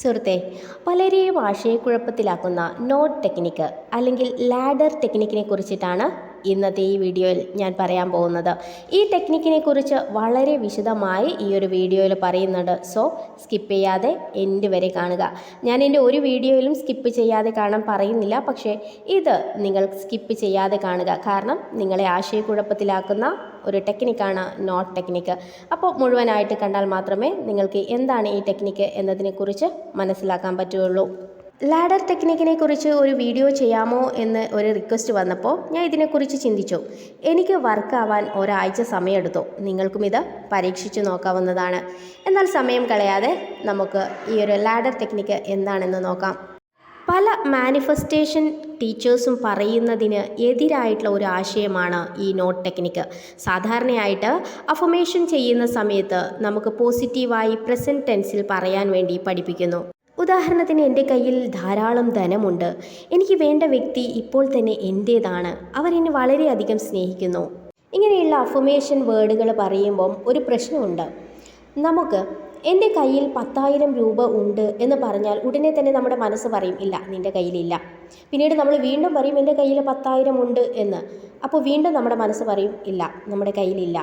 സുഹൃത്തെ, പലരെയും ആശയക്കുഴപ്പത്തിലാക്കുന്ന not technique അല്ലെങ്കിൽ ലാഡർ ടെക്നിക്കിനെ കുറിച്ചിട്ടാണ് ഇന്നത്തെ ഈ വീഡിയോയിൽ ഞാൻ പറയാൻ പോകുന്നത്. ഈ ടെക്നിക്കിനെ കുറിച്ച് വളരെ വിശദമായി ഈ ഒരു വീഡിയോയിൽ പറയുന്നുണ്ട്. സോ സ്കിപ്പ് ചെയ്യാതെ എൻഡ് വരെ കാണുക. ഞാൻ എൻ്റെ ഒരു വീഡിയോയിലും സ്കിപ്പ് ചെയ്യാതെ കാണാൻ പറയുന്നില്ല, പക്ഷേ ഇത് നിങ്ങൾ സ്കിപ്പ് ചെയ്യാതെ കാണുക. കാരണം നിങ്ങളെ ആശയക്കുഴപ്പത്തിലാക്കുന്ന ഒരു ടെക്നിക്കാണ് നോട്ട് ടെക്നിക്ക്. അപ്പോൾ മുഴുവനായിട്ട് കണ്ടാൽ മാത്രമേ നിങ്ങൾക്ക് എന്താണ് ഈ ടെക്നിക്ക് എന്നതിനെക്കുറിച്ച് മനസ്സിലാക്കാൻ പറ്റുകയുള്ളൂ. ലാഡർ ടെക്നിക്കിനെ കുറിച്ച് ഒരു വീഡിയോ ചെയ്യാമോ എന്ന് ഒരു റിക്വസ്റ്റ് വന്നപ്പോൾ ഞാൻ ഇതിനെക്കുറിച്ച് ചിന്തിച്ചു. എനിക്ക് വർക്കാവാൻ ഒരാഴ്ച സമയമെടുത്തു. നിങ്ങൾക്കും ഇത് പരീക്ഷിച്ച് നോക്കാവുന്നതാണ്. എന്നാൽ സമയം കളയാതെ നമുക്ക് ഈ ഒരു ലാഡർ ടെക്നിക്ക് എന്താണെന്ന് നോക്കാം. പല മാനിഫെസ്റ്റേഷൻ ടീച്ചേഴ്സും പറയുന്നതിന് എതിരായിട്ടുള്ള ഒരു ആശയമാണ് ഈ നോട്ട് ടെക്നിക്ക്. സാധാരണയായിട്ട് അഫർമേഷൻ ചെയ്യുന്ന സമയത്ത് നമുക്ക് പോസിറ്റീവായി പ്രസൻറ്റ് ടെൻസിൽ പറയാൻ വേണ്ടി പഠിപ്പിക്കുന്നു. ഉദാഹരണത്തിന്, എൻ്റെ കയ്യിൽ ധാരാളം ധനമുണ്ട്, എനിക്ക് വേണ്ട വ്യക്തി ഇപ്പോൾ തന്നെ എൻ്റേതാണ്, അവർ എന്നെ വളരെയധികം സ്നേഹിക്കുന്നു. ഇങ്ങനെയുള്ള അഫർമേഷൻ വേർഡുകൾ പറയുമ്പം ഒരു പ്രശ്നമുണ്ട്. നമുക്ക് എൻ്റെ കയ്യിൽ 10,000 രൂപ ഉണ്ട് എന്ന് പറഞ്ഞാൽ ഉടനെ തന്നെ നമ്മുടെ മനസ്സ് പറയും ഇല്ല, നിൻ്റെ കയ്യിലില്ല. പിന്നീട് നമ്മൾ വീണ്ടും പറയും എൻ്റെ കയ്യിൽ 10,000 ഉണ്ട് എന്ന്. അപ്പോൾ വീണ്ടും നമ്മുടെ മനസ്സ് പറയും ഇല്ല, നമ്മുടെ കയ്യിലില്ല.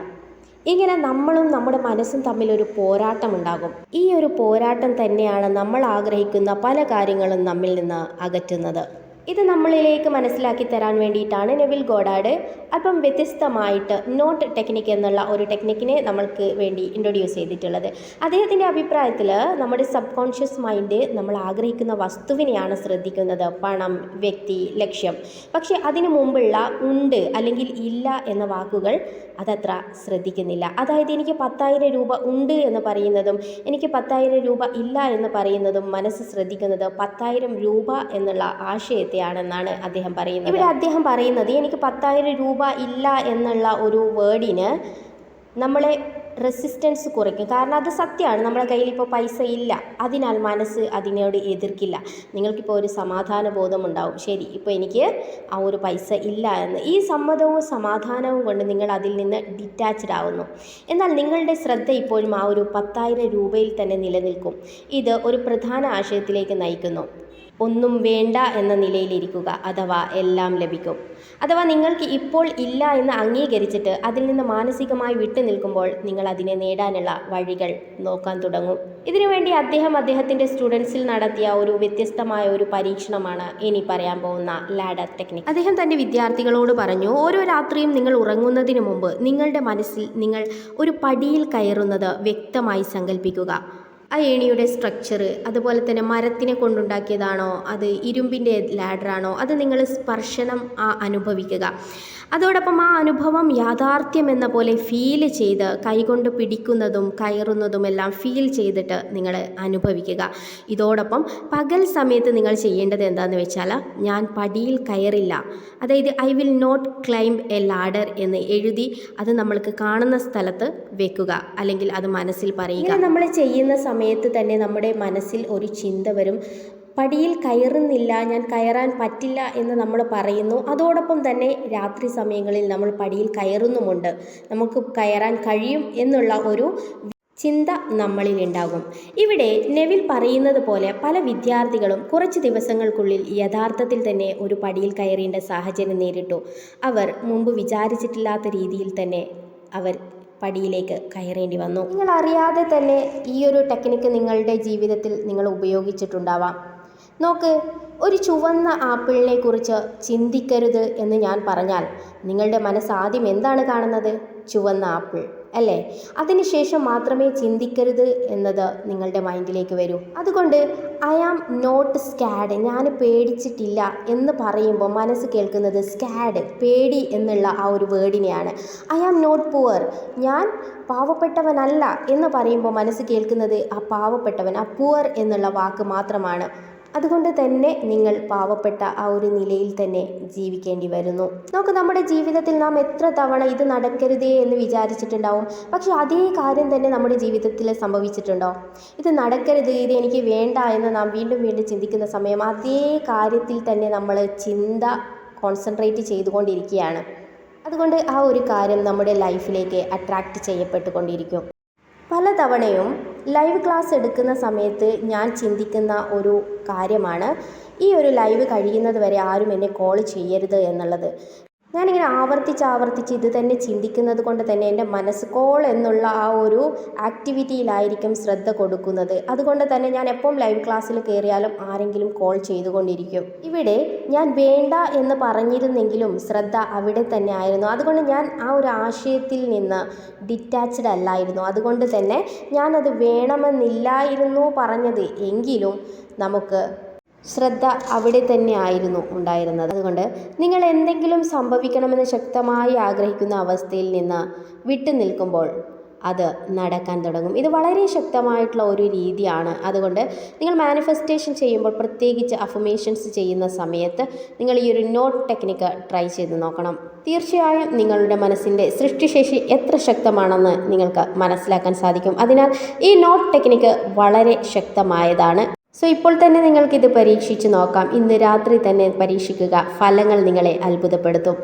ഇങ്ങനെ നമ്മളും നമ്മുടെ മനസ്സും തമ്മിലൊരു പോരാട്ടമുണ്ടാകും. ഈ ഒരു പോരാട്ടം തന്നെയാണ് നമ്മൾ ആഗ്രഹിക്കുന്ന പല കാര്യങ്ങളും നമ്മിൽ നിന്ന് അകറ്റുന്നത്. ഇത് നമ്മളിലേക്ക് മനസ്സിലാക്കി തരാൻ വേണ്ടിയിട്ടാണ് നെവിൽ ഗോഡാർഡ് അല്പം വ്യത്യസ്തമായിട്ട് നോട്ട് ടെക്നിക്ക് എന്നുള്ള ഒരു ടെക്നിക്കിനെ നമ്മൾക്ക് വേണ്ടി ഇൻട്രൊഡ്യൂസ് ചെയ്തിട്ടുള്ളത്. അദ്ദേഹത്തിൻ്റെ അഭിപ്രായത്തിൽ നമ്മുടെ സബ് കോൺഷ്യസ് മൈൻഡ് നമ്മൾ ആഗ്രഹിക്കുന്ന വസ്തുവിനെയാണ് ശ്രദ്ധിക്കുന്നത്, പണം, വ്യക്തി, ലക്ഷ്യം. പക്ഷേ അതിനു മുമ്പുള്ള ഉണ്ട് അല്ലെങ്കിൽ ഇല്ല എന്ന വാക്കുകൾ അതത്ര ശ്രദ്ധിക്കുന്നില്ല. അതായത് എനിക്ക് 10,000 രൂപ ഉണ്ട് എന്ന് പറയുന്നതും എനിക്ക് 10,000 രൂപ ഇല്ല എന്ന് പറയുന്നതും മനസ്സ് ശ്രദ്ധിക്കുന്നത് 10,000 രൂപ എന്നുള്ള ആശയത്തെയാണെന്നാണ് അദ്ദേഹം പറയുന്നത്. ഇവിടെ അദ്ദേഹം പറയുന്നത് എനിക്ക് 10,000 രൂപ ഇല്ല എന്നുള്ള ഒരു വേർഡിന് നമ്മളെ റെസിസ്റ്റൻസ് കുറയ്ക്കും. കാരണം അത് സത്യമാണ്, നമ്മുടെ കയ്യിൽ ഇപ്പോൾ പൈസ ഇല്ല, അതിനാൽ മനസ്സ് അതിനോട് എതിർക്കില്ല. നിങ്ങൾക്കിപ്പോൾ ഒരു സമാധാന ബോധമുണ്ടാവും, ശരി ഇപ്പോൾ എനിക്ക് ആ ഒരു പൈസ ഇല്ല എന്ന്. ഈ സമ്മതവും സമാധാനവും കൊണ്ട് നിങ്ങൾ അതിൽ നിന്ന് ഡിറ്റാച്ച്ഡ് ആവുന്നു. എന്നാൽ നിങ്ങളുടെ ശ്രദ്ധ ഇപ്പോഴും ആ ഒരു 10,000 രൂപയിൽ തന്നെ നിലനിൽക്കും. ഇത് ഒരു പ്രധാന ആശയത്തിലേക്ക് നയിക്കുന്നു. ഒന്നും വേണ്ട എന്ന നിലയിലിരിക്കുക, അഥവാ എല്ലാം ലഭിക്കും. അഥവാ നിങ്ങൾക്ക് ഇപ്പോൾ ഇല്ല എന്ന് അംഗീകരിച്ചിട്ട് അതിൽ നിന്ന് മാനസികമായി വിട്ടു നിൽക്കുമ്പോൾ നിങ്ങൾ അതിനെ നേടാനുള്ള വഴികൾ നോക്കാൻ തുടങ്ങും. ഇതിനുവേണ്ടി അദ്ദേഹത്തിൻ്റെ സ്റ്റുഡൻസിൽ നടത്തിയ ഒരു വ്യത്യസ്തമായ ഒരു പരീക്ഷണമാണ് ഇനി പറയാൻ പോകുന്ന ലാഡർ ടെക്നിക്ക്. അദ്ദേഹം തൻ്റെ വിദ്യാർത്ഥികളോട് പറഞ്ഞു, ഓരോ രാത്രിയും നിങ്ങൾ ഉറങ്ങുന്നതിന് മുമ്പ് നിങ്ങളുടെ മനസ്സിൽ നിങ്ങൾ ഒരു പടിയിൽ കയറുന്നത് വ്യക്തമായി സങ്കല്പിക്കുക. ആ ഏണിയുടെ സ്ട്രക്ചർ, അതുപോലെ തന്നെ മരത്തിനെ കൊണ്ടുണ്ടാക്കിയതാണോ, അത് ഇരുമ്പിൻ്റെ ലാഡറാണോ, അത് നിങ്ങൾ സ്പർശനം അനുഭവിക്കുക. അതോടൊപ്പം ആ അനുഭവം യാഥാർത്ഥ്യം എന്ന പോലെ ഫീൽ ചെയ്ത് കൈകൊണ്ട് പിടിക്കുന്നതും കയറുന്നതുമെല്ലാം ഫീൽ ചെയ്തിട്ട് നിങ്ങൾ അനുഭവിക്കുക. ഇതോടൊപ്പം പകൽ സമയത്ത് നിങ്ങൾ ചെയ്യേണ്ടത് എന്താണെന്ന് വെച്ചാൽ, ഞാൻ പടിയിൽ കയറില്ല, അതായത് I will not climb a ladder എന്ന് എഴുതി അത് നമ്മൾക്ക് കാണുന്ന സ്ഥലത്ത് വെക്കുക, അല്ലെങ്കിൽ അത് മനസ്സിൽ പറയുക. നമ്മൾ ചെയ്യുന്ന സമയത്ത് തന്നെ നമ്മുടെ മനസ്സിൽ ഒരു ചിന്ത വരും, പടിയിൽ കയറുന്നില്ല, ഞാൻ കയറാൻ പറ്റില്ല എന്ന് നമ്മൾ പറയുന്നു. അതോടൊപ്പം തന്നെ രാത്രി സമയങ്ങളിൽ നമ്മൾ പടിയിൽ കയറുന്നുമുണ്ട്, നമുക്ക് കയറാൻ കഴിയും എന്നുള്ള ഒരു ചിന്ത നമ്മളിൽ ഉണ്ടാകും. ഇവിടെ നെവിൽ പറയുന്നത് പോലെ പല വിദ്യാർത്ഥികളും കുറച്ച് ദിവസങ്ങൾക്കുള്ളിൽ യഥാർത്ഥത്തിൽ തന്നെ ഒരു പടിയിൽ കയറേണ്ട സാഹചര്യം നേരിട്ടു. അവർ മുമ്പ് വിചാരിച്ചിട്ടില്ലാത്ത രീതിയിൽ തന്നെ അവർ പടിയിലേക്ക് കയറേണ്ടി വന്നു. നിങ്ങൾ അറിയാതെ തന്നെ ഈ ഒരു ടെക്നിക്ക് നിങ്ങളുടെ ജീവിതത്തിൽ നിങ്ങൾ ഉപയോഗിച്ചിട്ടുണ്ടാവാം. നോക്ക്, ഒരു ചുവന്ന ആപ്പിളിനെ കുറിച്ച് ചിന്തിക്കരുത് എന്ന് ഞാൻ പറഞ്ഞാൽ നിങ്ങളുടെ മനസ്സ് ആദ്യം എന്താണ് കാണുന്നത്? ചുവന്ന ആപ്പിൾ അല്ലേ? അതിനുശേഷം മാത്രമേ ചിന്തിക്കരുത് എന്നത് നിങ്ങളുടെ മൈൻഡിലേക്ക് വരൂ. അതുകൊണ്ട് ഐ ആം നോട്ട് സ്കാഡ്, ഞാൻ പേടിച്ചിട്ടില്ല എന്ന് പറയുമ്പോൾ മനസ്സ് കേൾക്കുന്നത് സ്കാഡ്, പേടി എന്നുള്ള ആ ഒരു വേർഡിനെയാണ്. ഐ ആം നോട്ട് പുവർ, ഞാൻ പാവപ്പെട്ടവനല്ല എന്ന് പറയുമ്പോൾ മനസ്സ് കേൾക്കുന്നത് ആ പാവപ്പെട്ടവൻ, ആ പുവർ എന്നുള്ള വാക്ക് മാത്രമാണ്. അതുകൊണ്ട് തന്നെ നിങ്ങൾ പാവപ്പെട്ട ആ ഒരു നിലയിൽ തന്നെ ജീവിക്കേണ്ടി വരുന്നു. നമുക്ക് നമ്മുടെ ജീവിതത്തിൽ നാം എത്ര തവണ ഇത് നടക്കരുതേ എന്ന് വിചാരിച്ചിട്ടുണ്ടാവും. പക്ഷേ അതേ കാര്യം തന്നെ നമ്മുടെ ജീവിതത്തിൽ സംഭവിച്ചിട്ടുണ്ടോ? ഇത് നടക്കരുത്, ഇത് എനിക്ക് വേണ്ട എന്ന് നാം വീണ്ടും വീണ്ടും ചിന്തിക്കുന്ന സമയം അതേ കാര്യത്തിൽ തന്നെ നമ്മൾ ചിന്ത കോൺസെൻട്രേറ്റ് ചെയ്തുകൊണ്ടിരിക്കുകയാണ്. അതുകൊണ്ട് ആ ഒരു കാര്യം നമ്മുടെ ലൈഫിലേക്ക് അട്രാക്റ്റ് ചെയ്യപ്പെട്ടുകൊണ്ടിരിക്കും. പലതവണയും ലൈവ് ക്ലാസ് എടുക്കുന്ന സമയത്ത് ഞാൻ ചിന്തിക്കുന്ന ഒരു കാര്യമാണ് ഈ ഒരു ലൈവ് കഴിയുന്നത് വരെ ആരും എന്നെ കോൾ ചെയ്യരുത് എന്നുള്ളത്. ഞാനിങ്ങനെ ആവർത്തിച്ച് ഇത് തന്നെ ചിന്തിക്കുന്നത് കൊണ്ട് തന്നെ എൻ്റെ മനസ്സ് കോൾ എന്നുള്ള ആ ഒരു ആക്ടിവിറ്റിയിലായിരിക്കും ശ്രദ്ധ കൊടുക്കുന്നത്. അതുകൊണ്ട് തന്നെ ഞാൻ എപ്പം ലൈവ് ക്ലാസ്സിൽ കയറിയാലും ആരെങ്കിലും കോൾ ചെയ്തുകൊണ്ടിരിക്കും. ഇവിടെ ഞാൻ വേണ്ട എന്ന് പറഞ്ഞിരുന്നെങ്കിലും ശ്രദ്ധ അവിടെ തന്നെ ആയിരുന്നു. അതുകൊണ്ട് ഞാൻ ആ ഒരു ആശയത്തിൽ നിന്ന് ഡിറ്റാച്ച്ഡ് അല്ലായിരുന്നു. അതുകൊണ്ട് തന്നെ ഞാനത് വേണമെന്നില്ലായിരുന്നു പറഞ്ഞത് എങ്കിലും നമുക്ക് ശ്രദ്ധ അവിടെ തന്നെ ആയിരുന്നു ഉണ്ടായിരുന്നത്. അതുകൊണ്ട് നിങ്ങൾ എന്തെങ്കിലും സംഭവിക്കണമെന്ന് ശക്തമായി ആഗ്രഹിക്കുന്ന അവസ്ഥയിൽ നിന്ന് വിട്ടു നിൽക്കുമ്പോൾ അത് നടക്കാൻ തുടങ്ങും. ഇത് വളരെ ശക്തമായിട്ടുള്ള ഒരു രീതിയാണ്. അതുകൊണ്ട് നിങ്ങൾ മാനിഫെസ്റ്റേഷൻ ചെയ്യുമ്പോൾ, പ്രത്യേകിച്ച് അഫർമേഷൻസ് ചെയ്യുന്ന സമയത്ത് നിങ്ങൾ ഈ ഒരു നോട്ട് ടെക്നിക്ക് ട്രൈ ചെയ്ത് നോക്കണം. തീർച്ചയായും നിങ്ങളുടെ മനസ്സിൻ്റെ സൃഷ്ടിശേഷി എത്ര ശക്തമാണെന്ന് നിങ്ങൾക്ക് മനസ്സിലാക്കാൻ സാധിക്കും. അതിനാൽ ഈ നോട്ട് ടെക്നിക്ക് വളരെ ശക്തമായതാണ്. സോ ഇപ്പോൾ തന്നെ നിങ്ങൾക്കിത് പരീക്ഷിച്ച് നോക്കാം. ഇന്ന് രാത്രി തന്നെ പരീക്ഷിക്കുക. ഫലങ്ങൾ നിങ്ങളെ അത്ഭുതപ്പെടുത്തും.